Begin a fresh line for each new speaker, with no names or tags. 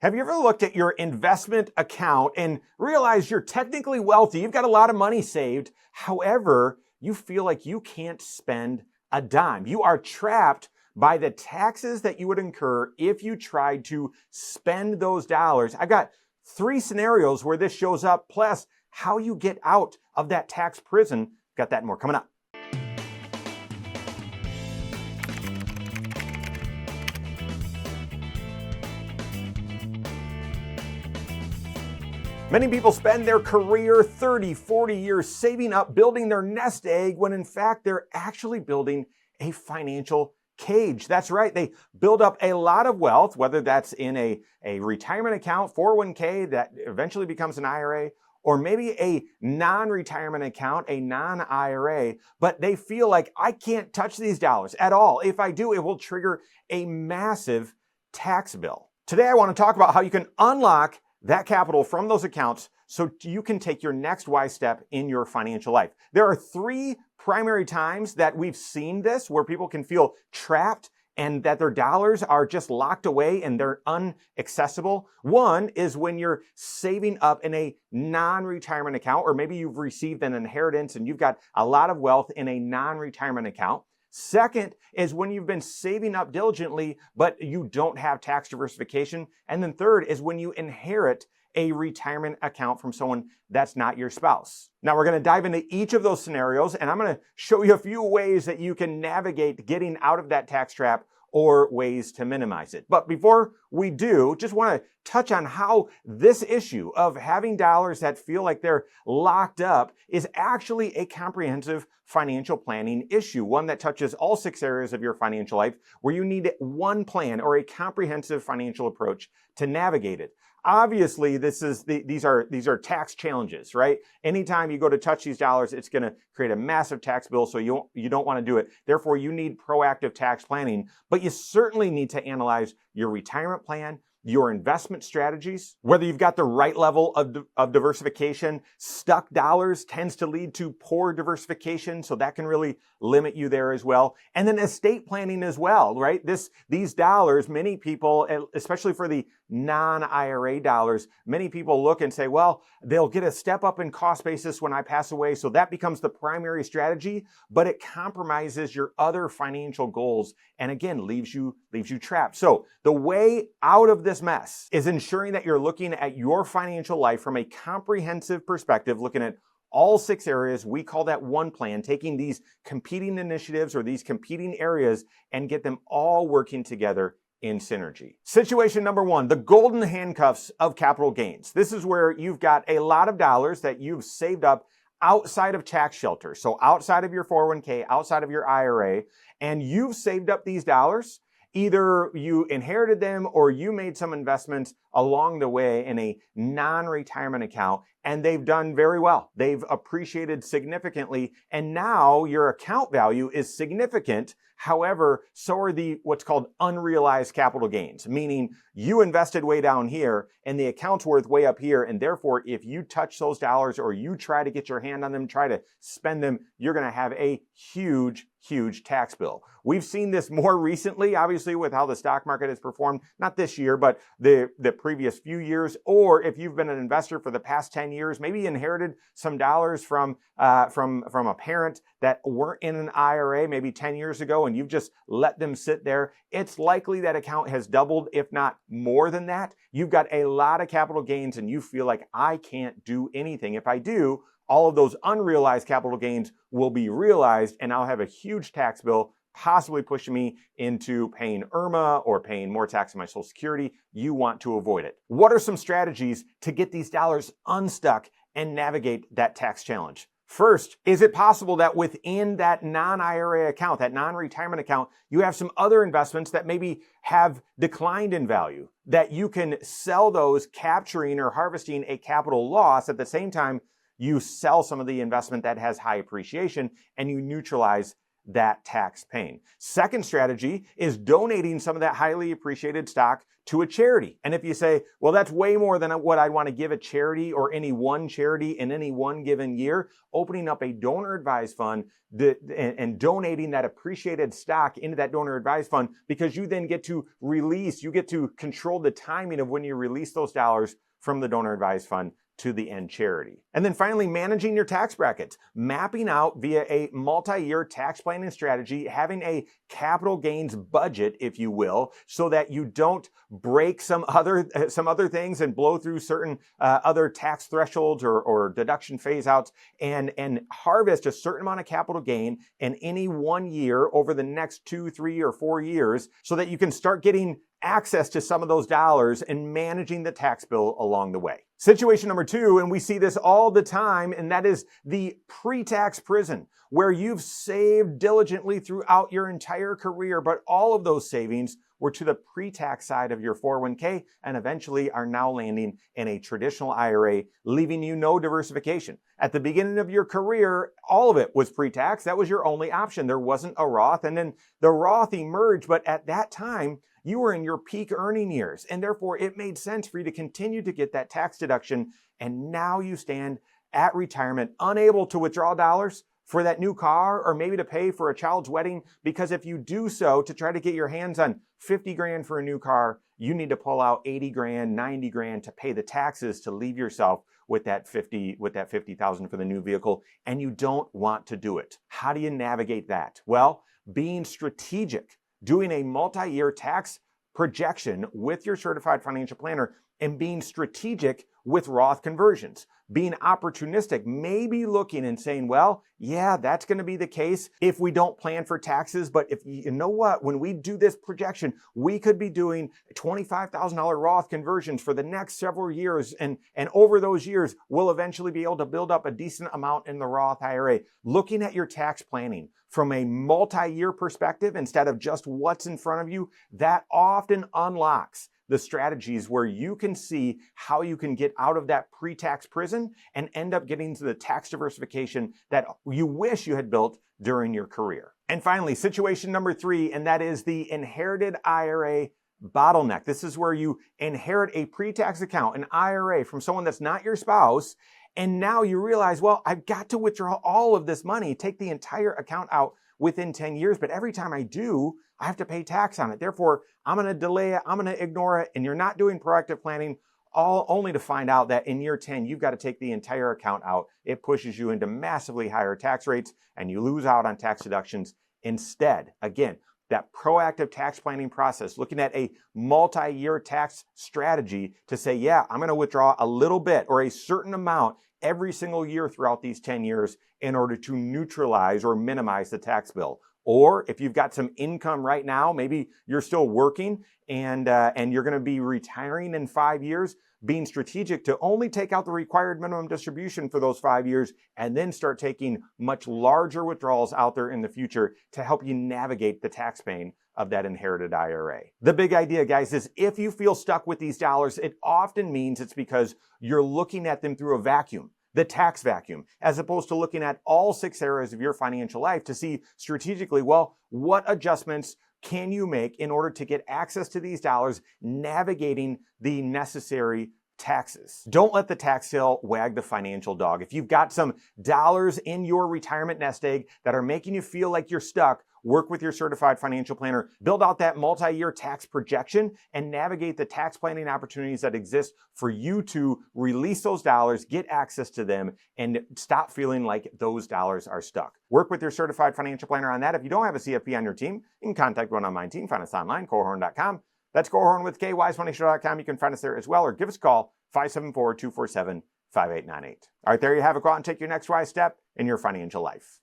Have you ever looked at your investment account and realized you're technically wealthy? You've got a lot of money saved. However, you feel like you can't spend a dime. You are trapped by the taxes that you would incur if you tried to spend those dollars. I've got 3 scenarios where this shows up, plus how you get out of that tax prison. Got that and more coming up. Many people spend their career 30, 40 years saving up, building their nest egg, when in fact they're actually building a financial cage. That's right. They build up a lot of wealth, whether that's in a retirement account, 401k that eventually becomes an IRA, or maybe a non-retirement account, a non-IRA, but they feel like, I can't touch these dollars at all. If I do, it will trigger a massive tax bill. Today, I want to talk about how you can unlock that capital from those accounts so you can take your next wise step in your financial life. There are 3 primary times that we've seen this where people can feel trapped and that their dollars are just locked away and they're inaccessible. One is when you're saving up in a non-retirement account, or maybe you've received an inheritance and you've got a lot of wealth in a non-retirement account. Second is when you've been saving up diligently, but you don't have tax diversification. And then third is when you inherit a retirement account from someone that's not your spouse. Now we're going to dive into each of those scenarios, and I'm going to show you a few ways that you can navigate getting out of that tax trap or ways to minimize it. But before we do, just want to touch on how this issue of having dollars that feel like they're locked up is actually a comprehensive financial planning issue, one that touches all 6 areas of your financial life, where you need one plan or a comprehensive financial approach to navigate it. Obviously, these are tax challenges, right? Anytime you go to touch these dollars, it's going to create a massive tax bill, so you don't want to do it. Therefore, you need proactive tax planning, but you certainly need to analyze your retirement plan, your investment strategies, whether you've got the right level of diversification. Stuck dollars tends to lead to poor diversification, so that can really limit you there as well. And then estate planning as well, right? These dollars, many people, especially for the non-IRA dollars, many people look and say, well, they'll get a step up in cost basis when I pass away, so that becomes the primary strategy, but it compromises your other financial goals and again leaves you trapped. So the way out of this mess is ensuring that you're looking at your financial life from a comprehensive perspective, looking at all 6 areas. We call that one plan, taking these competing initiatives or these competing areas and get them all working together in synergy. Situation number 1, the golden handcuffs of capital gains. This is where you've got a lot of dollars that you've saved up outside of tax shelter. So outside of your 401k, outside of your IRA, and you've saved up these dollars. Either you inherited them or you made some investments along the way in a non-retirement account, and they've done very well. They've appreciated significantly, and now your account value is significant. However, so are what's called unrealized capital gains, meaning you invested way down here and the account's worth way up here, and therefore if you touch those dollars or you try to get your hand on them, try to spend them, you're going to have a huge tax bill. We've seen this more recently, obviously, with how the stock market has performed, not this year, but the previous few years. Or if you've been an investor for the past 10 years, maybe you inherited some dollars from a parent that weren't in an IRA maybe 10 years ago, and you've just let them sit there. It's likely that account has doubled, if not more than that. You've got a lot of capital gains and you feel like, I can't do anything. If I do, all of those unrealized capital gains will be realized and I'll have a huge tax bill, possibly pushing me into paying IRMA or paying more tax on my Social Security. You want to avoid it. What are some strategies to get these dollars unstuck and navigate that tax challenge? First, is it possible that within that non-IRA account, that non-retirement account, you have some other investments that maybe have declined in value, that you can sell those, capturing or harvesting a capital loss at the same time you sell some of the investment that has high appreciation and you neutralize that tax pain. Second strategy is donating some of that highly appreciated stock to a charity. And if you say, well, that's way more than what I'd want to give a charity or any one charity in any one given year, opening up a donor advised fund and donating that appreciated stock into that donor advised fund, because you then get to release, you get to control the timing of when you release those dollars from the donor advised fund to the end charity. And then finally, managing your tax brackets, mapping out via a multi-year tax planning strategy, having a capital gains budget, if you will, so that you don't break some other things and blow through certain other tax thresholds or deduction phase outs, and harvest a certain amount of capital gain in any one year over the next 2, 3, or 4 years, so that you can start getting access to some of those dollars and managing the tax bill along the way. Situation number 2, and we see this all the time, and that is the pre-tax prison, where you've saved diligently throughout your entire career, but all of those savings were to the pre-tax side of your 401k and eventually are now landing in a traditional IRA, leaving you no diversification. At the beginning of your career, all of it was pre-tax. That was your only option. There wasn't a Roth, and then the Roth emerged, but at that time, you were in your peak earning years, and therefore it made sense for you to continue to get that tax deduction. And now you stand at retirement unable to withdraw dollars for that new car, or maybe to pay for a child's wedding, because if you do so to try to get your hands on 50 grand for a new car, you need to pull out 80 grand, 90 grand to pay the taxes to leave yourself with that 50,000 for the new vehicle, and you don't want to do it. How do you navigate that? Well, being strategic, doing a multi-year tax projection with your certified financial planner, and being strategic with Roth conversions, being opportunistic, maybe looking and saying, well, yeah, that's going to be the case if we don't plan for taxes. But if you know what, when we do this projection, we could be doing $25,000 Roth conversions for the next several years. And over those years, we'll eventually be able to build up a decent amount in the Roth IRA. Looking at your tax planning from a multi-year perspective instead of just what's in front of you, that often unlocks the strategies where you can see how you can get out of that pre-tax prison and end up getting to the tax diversification that you wish you had built during your career. And finally, situation number 3, and that is the inherited IRA bottleneck. This is where you inherit a pre-tax account, an IRA, from someone that's not your spouse, and now you realize, well, I've got to withdraw all of this money, take the entire account out within 10 years, but every time I do, I have to pay tax on it. Therefore, I'm going to delay it, I'm going to ignore it, and you're not doing proactive planning, all only to find out that in year 10, you've got to take the entire account out. It pushes you into massively higher tax rates, and you lose out on tax deductions. Instead, again, that proactive tax planning process, looking at a multi-year tax strategy to say, yeah, I'm going to withdraw a little bit or a certain amount every single year throughout these 10 years in order to neutralize or minimize the tax bill. Or if you've got some income right now, maybe you're still working and you're going to be retiring in 5 years, being strategic to only take out the required minimum distribution for those 5 years and then start taking much larger withdrawals out there in the future to help you navigate the tax pain of that inherited IRA. The big idea, guys, is if you feel stuck with these dollars, it often means it's because you're looking at them through a vacuum, the tax vacuum, as opposed to looking at all 6 areas of your financial life to see strategically, well, what adjustments can you make in order to get access to these dollars, navigating the necessary taxes. Don't let the tax tail wag the financial dog. If you've got some dollars in your retirement nest egg that are making you feel like you're stuck, work with your certified financial planner, build out that multi-year tax projection, and navigate the tax planning opportunities that exist for you to release those dollars, get access to them, and stop feeling like those dollars are stuck. Work with your certified financial planner on that. If you don't have a CFP on your team, you can contact one on my team. Find us online, Korhorn.com. That's Korhorn with K, wisemoneyshow.com. You can find us there as well, or give us a call, 574-247-5898. All right, there you have it. Go out and take your next wise step in your financial life.